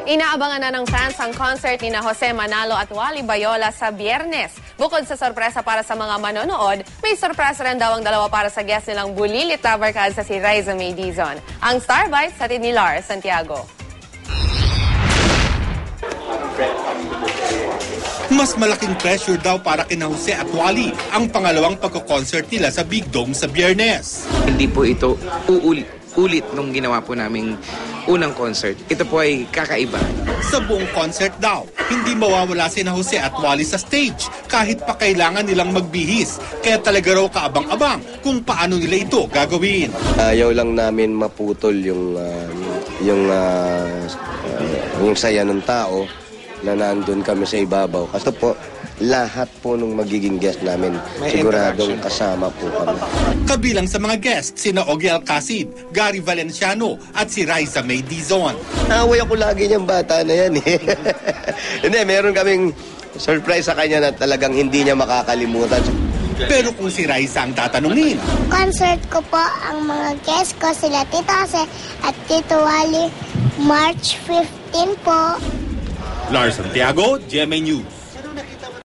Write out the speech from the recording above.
Inaabangan na ng fans ang concert ni na Jose Manalo at Wally Bayola sa Biyernes. Bukod sa sorpresa para sa mga manonood, may sorpresa rin daw ang dalawa para sa guest nilang bulilit na barkada si Raisa May Dizon. Ang Star Bites sa ni Lars Santiago. Mas malaking pressure daw para kina Jose at Wally ang pangalawang pagko-concert nila sa Big Dome sa Biyernes. Hindi po ito ulit nung ginawa po naming unang concert. Ito po ay kakaiba. Sa buong concert daw, hindi mawawala sina Jose at Wally sa stage kahit pa kailangan nilang magbihis. Kaya talaga raw kaabang-abang kung paano nila ito gagawin. Ayaw lang namin maputol yung saya ng tao na nandun kami sa ibabaw. Kasi po, lahat po nung magiging guest namin, siguradong kasama po kami. Kabilang sa mga guests, sina Ogie Alcacid, Gary Valenciano at si Raisa May Dizon. Naway ako lagi niyang bata na yan eh. Hindi, meron kaming surprise sa kanya na talagang hindi niya makakalimutan. Pero kung si Raisa ang tatanungin, concert ko po ang mga guest ko, sila Tito Jose at Tito Wally, March 15 po. Lars Santiago, GMA News.